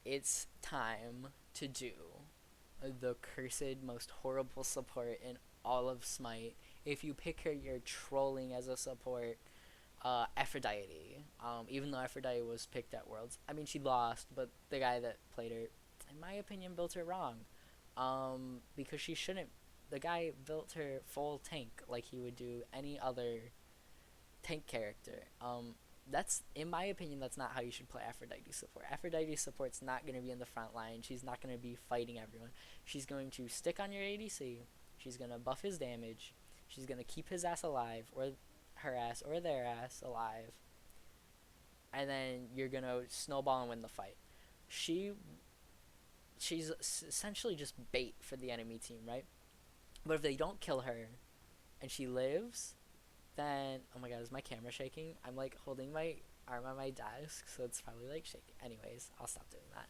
it's time to do the cursed, most horrible support in all of Smite. If you pick her, you're trolling as a support. Aphrodite. Even though Aphrodite was picked at Worlds, I mean she lost, but the guy that played her, in my opinion, built her wrong. Because she shouldn't. The guy built her full tank like he would do any other tank character. That's in my opinion, that's not how you should play Aphrodite support. Aphrodite support's not going to be in the front line. She's not going to be fighting everyone. She's going to stick on your ADC. She's going to buff his damage. She's going to keep his ass alive, or her ass, or their ass alive. And then you're going to snowball and win the fight. She she's essentially just bait for the enemy team, right? But if they don't kill her and she lives, then oh my god, is my camera shaking? I'm like holding my arm on my desk, so it's probably like shaking. Anyways, I'll stop doing that.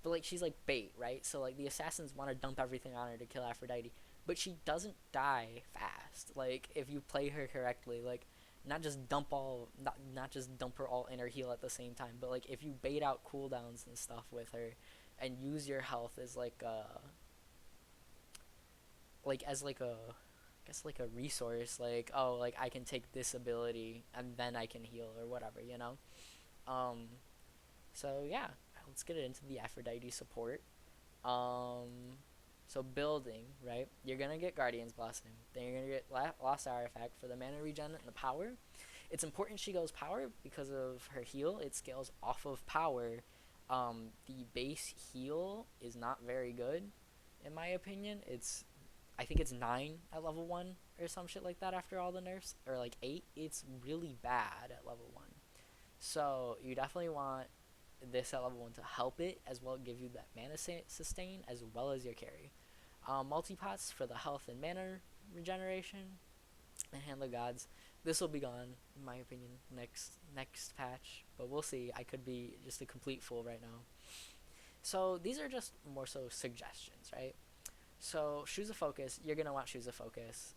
But like she's like bait, right? So like the assassins want to dump everything on her to kill Aphrodite, but she doesn't die fast. Like if you play her correctly, like not just dump her all in her heal at the same time, but like if you bait out cooldowns and stuff with her and use your health as like a I guess like a resource, like oh like I can take this ability and then I can heal or whatever, you know. um so yeah, let's get it into the Aphrodite support. So building, right, you're gonna get Guardian's Blessing, then you're gonna get Lost Artifact for the mana regen and the power. It's important she goes power because of her heal. It scales off of power. The base heal is not very good in my opinion. I think it's 9 at level 1 or some shit like that after all the nerfs, or like 8. It's really bad at level 1. So you definitely want this at level 1 to help it, as well give you that mana sustain as well as your carry. Multipots for the health and mana regeneration, and Hand of Gods. This will be gone, in my opinion, next patch, but we'll see. I could be just a complete fool right now. So these are just more so suggestions, right? So Shoes of Focus, you're gonna want Shoes of Focus.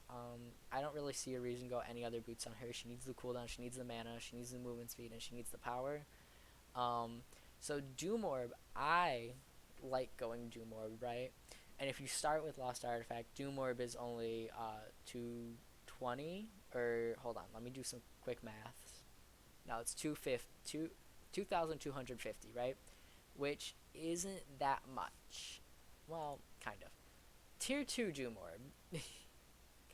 I don't really see a reason to go any other boots on her. She needs the cooldown, she needs the mana, she needs the movement speed, and she needs the power. Um, so Doom Orb, I like going Doom Orb, right? And if you start with Lost Artifact, Doom Orb is only 220, or hold on, let me do some quick maths. No, it's 2,250, right? Which isn't that much. Well, kind of. Tier 2 Doom Orb. Can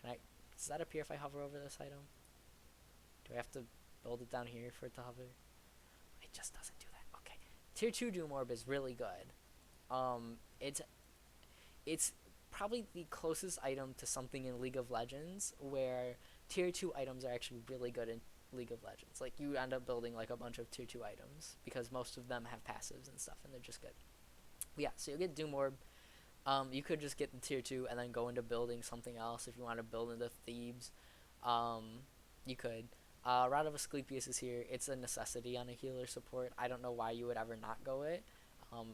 I... Does that appear if I hover over this item? Do I have to build it down here for it to hover? It just doesn't do that. Okay. Tier 2 Doom Orb is really good. It's probably the closest item to something in League of Legends where Tier 2 items are actually really good in League of Legends. Like, you end up building like a bunch of Tier 2 items because most of them have passives and stuff and they're just good. But yeah, so you'll get Doom Orb. You could just get the tier 2 and then go into building something else. If you want to build into Thebes, you could. Rod of Asclepius is here. It's a necessity on a healer support. I don't know why you would ever not go it.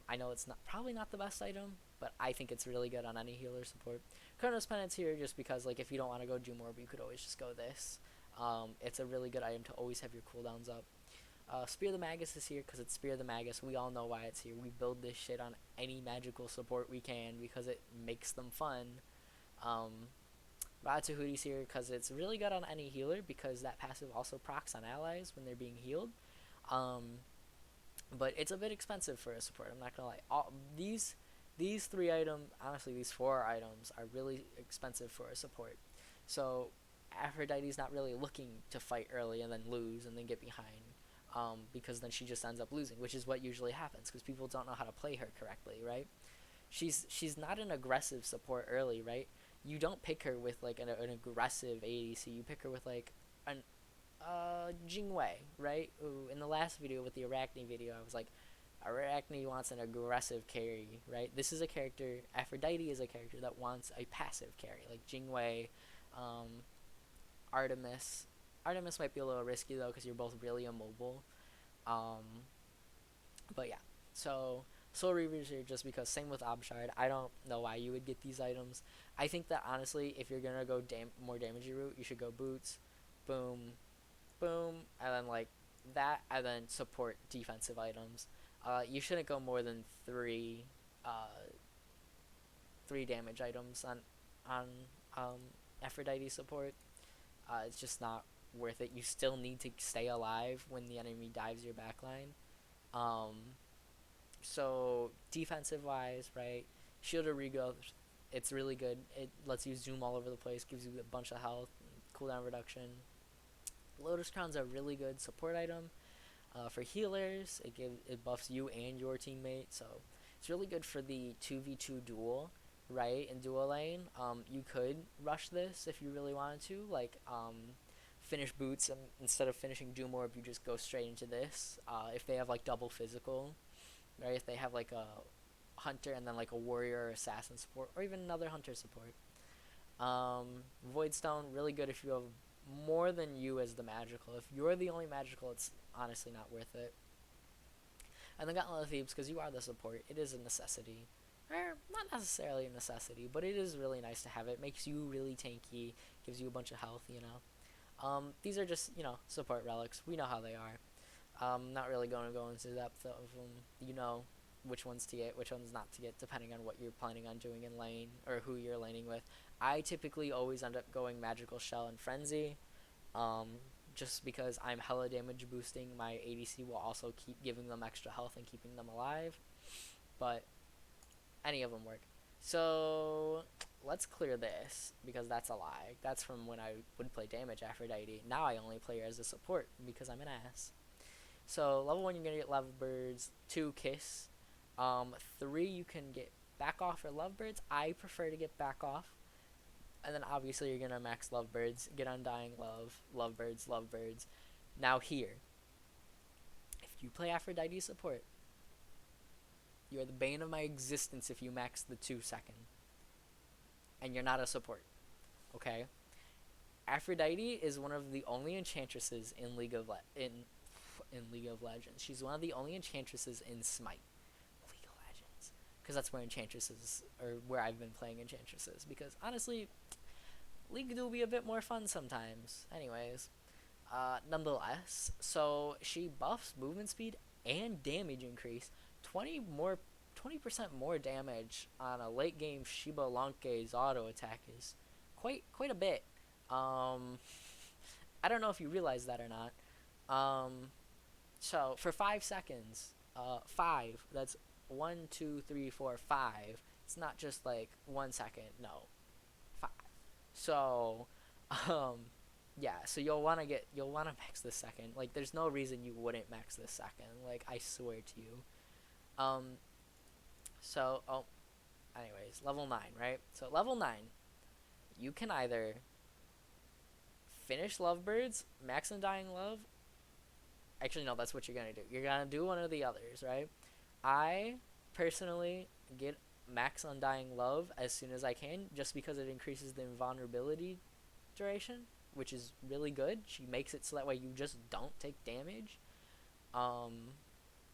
I know it's probably not the best item, but I think it's really good on any healer support. Chronos Penance here just because like if you don't want to go Doom Orb, you could always just go this. It's a really good item to always have your cooldowns up. Spear the Magus is here because it's Spear the Magus. We all know why it's here. We build this shit on any magical support we can because it makes them fun. Ratsahuti's here because it's really good on any healer because that passive also procs on allies when they're being healed. But it's a bit expensive for a support. I'm not gonna lie. These 3 items, honestly, these 4 items are really expensive for a support. So Aphrodite's not really looking to fight early and then lose and then get behind. Because then she just ends up losing, which is what usually happens because people don't know how to play her correctly, right? She's not an aggressive support early, right? You don't pick her with like an aggressive ADC. You pick her with like an Jingwei, right? Ooh, in the last video with the Arachne video, I was like, Arachne wants an aggressive carry, right? This is a character. Aphrodite is a character that wants a passive carry, like Jingwei, Artemis. Artemis might be a little risky though because you're both really immobile. Um, but yeah, so Soul Reavers are just because same with Abshard. I don't know why you would get these items. I think that honestly, if you're gonna go more damagey route, you should go boots, boom, boom, and then like that, and then support defensive items. You shouldn't go more than uh, three damage items on Aphrodite support. It's just not worth it. You still need to stay alive when the enemy dives your backline. Um, so defensive wise, right? Shield or regrowth, it's really good. It lets you zoom all over the place, gives you a bunch of health, cooldown reduction. Lotus Crown's a really good support item. For healers, it buffs you and your teammate, so it's really good for the 2v2 duel, right? In dual lane, you could rush this if you really wanted to, like finish boots, and instead of finishing Doom Orb, you just go straight into this. If they have like double physical, right? If they have like a hunter and then like a warrior or assassin support, or even another hunter support. Voidstone, really good if you have more than you as the magical. If you're the only magical, it's honestly not worth it. And then Gauntlet of Thebes, because you are the support, it is a necessity. Or not necessarily a necessity, but it is really nice to have it. Makes you really tanky, gives you a bunch of health, you know. These are just, support relics. We know how they are. Not really going to go into depth of them. You know which ones to get, which ones not to get, depending on what you're planning on doing in lane or who you're laning with. I typically always end up going Magical Shell and Frenzy, um, just because I'm hella damage boosting. My ADC will also keep giving them extra health and keeping them alive, but any of them work. So let's clear this because that's a lie. That's from when I would play damage Aphrodite. Now I only play her as a support because I'm an ass. So level 1 you're gonna get Lovebirds, 2 Kiss, 3 you can get Back Off or Lovebirds. I prefer to get Back Off. And then obviously you're gonna max Lovebirds, get Undying Love, Lovebirds, Lovebirds. Now here, if you play Aphrodite support, you are the bane of my existence if you max the 2-second. And you're not a support. Okay? Aphrodite is one of the only enchantresses in League of Legends. She's one of the only enchantresses in Smite. League of Legends. Because that's where enchantresses, or where I've been playing enchantresses. Because honestly, League do be a bit more fun sometimes. Anyways, nonetheless, so she buffs movement speed and damage increase. 20% more damage on a late game Shiba-Lanke's auto attack is quite a bit. I don't know if you realize that or not. So for 5 seconds, 5. That's 1, 2, 3, 4, 5. It's not just like 1 second. No, 5. So, yeah. So you'll wanna max this second. Like, there's no reason you wouldn't max this second. Like, I swear to you. Um. So, anyways, level 9, right? So level 9, you can either finish Lovebirds, max Undying Love. Actually, no, that's what you're gonna do. You're gonna do one of the others, right? I personally get max Undying Love as soon as I can, just because it increases the invulnerability duration, which is really good. She makes it so that way you just don't take damage.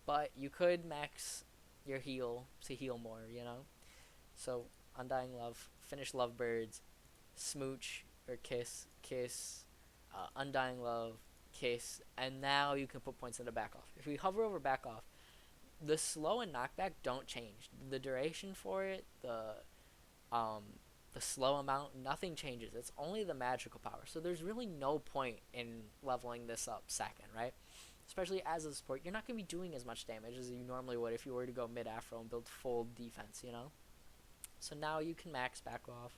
But you could max your heal to heal more, you know? So, Undying Love, finish Lovebirds, Smooch or Kiss, Undying Love, Kiss, and now you can put points into Back Off. If we hover over Back Off, the slow and knockback don't change. The duration for it, the slow amount, nothing changes. It's only the magical power. So there's really no point in leveling this up second, right? Especially as a support, you're not going to be doing as much damage as you normally would if you were to go mid-Afro and build full defense, you know? So now you can max Back Off,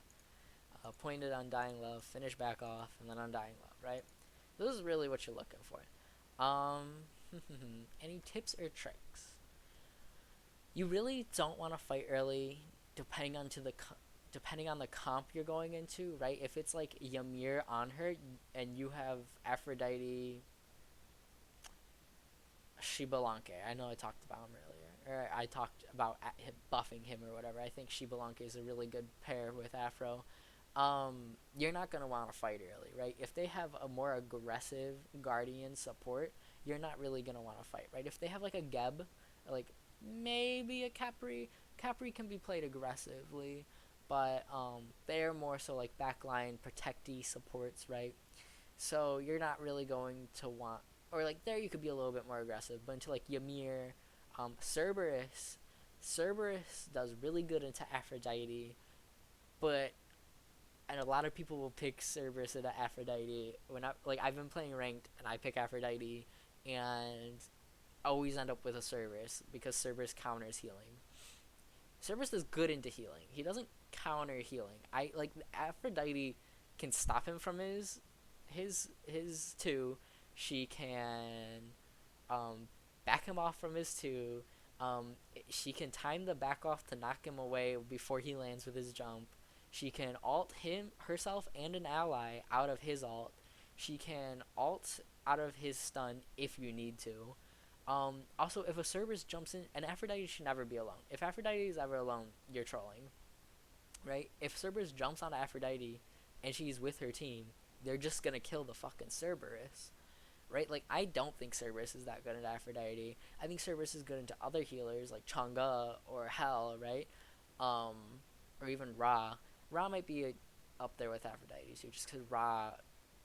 point at Undying Love, finish Back Off, and then Undying Love, right? This is really what you're looking for. Any tips or tricks? You really don't want to fight early, depending on the comp you're going into, right? If it's like Ymir on her and you have Aphrodite, Shiba-Lanke. I know I talked about him earlier, or I talked about buffing him or whatever. I think Shiba-Lanke is a really good pair with Afro. You're not gonna want to fight early, right? If they have a more aggressive Guardian support, you're not really gonna want to fight, right? If they have like a Geb, or like maybe a Capri can be played aggressively, but they're more so like backline protecty supports, right? So you're not really going to want, or like there you could be a little bit more aggressive, but into like Ymir, Cerberus. Cerberus does really good into Aphrodite, but and a lot of people will pick Cerberus into Aphrodite. I've been playing ranked and I pick Aphrodite and always end up with a Cerberus because Cerberus counters healing. Cerberus is good into healing. He doesn't counter healing. I like Aphrodite can stop him from his two. She can back him off from his two. She can time the back off to knock him away before he lands with his jump. She can ult him herself and an ally out of his ult. She can ult out of his stun if you need to. Also, if a Cerberus jumps in, and Aphrodite should never be alone. If Aphrodite is ever alone, you're trolling, right? If Cerberus jumps on Aphrodite and she's with her team, they're just gonna kill the fucking Cerberus, right? Like, I don't think Cerberus is that good at Aphrodite. I think Cerberus is good into other healers like Chang'e or Hel, right? Um, or even Ra. Ra might be up there with Aphrodite too, just because Ra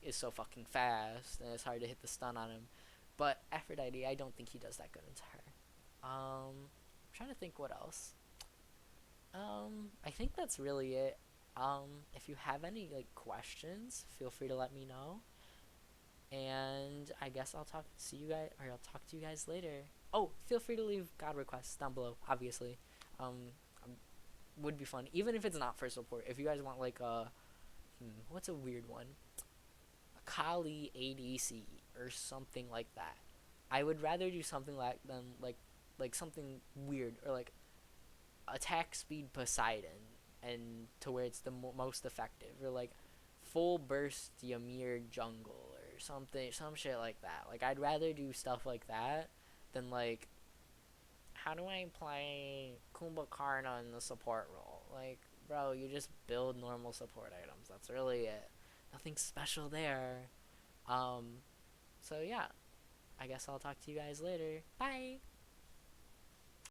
is so fucking fast and it's hard to hit the stun on him. But Aphrodite, I don't think he does that good into her. I'm trying to think what else. I think that's really it. If you have any like questions, feel free to let me know. And I guess I'll talk to you guys later. Oh, feel free to leave God requests down below. Obviously, um, would be fun. Even if it's not for support. If you guys want like what's a weird one? A Kali ADC or something like that. I would rather do something like than like something weird or like attack speed Poseidon and to where it's the most effective or like full burst Ymir jungle or something, some shit like that. Like I'd rather do stuff like that than like how do I play Kumbhakarna in the support role? Like, bro, you just build normal support items. That's really it. Nothing special there. Um, so yeah, I guess I'll talk to you guys later. Bye.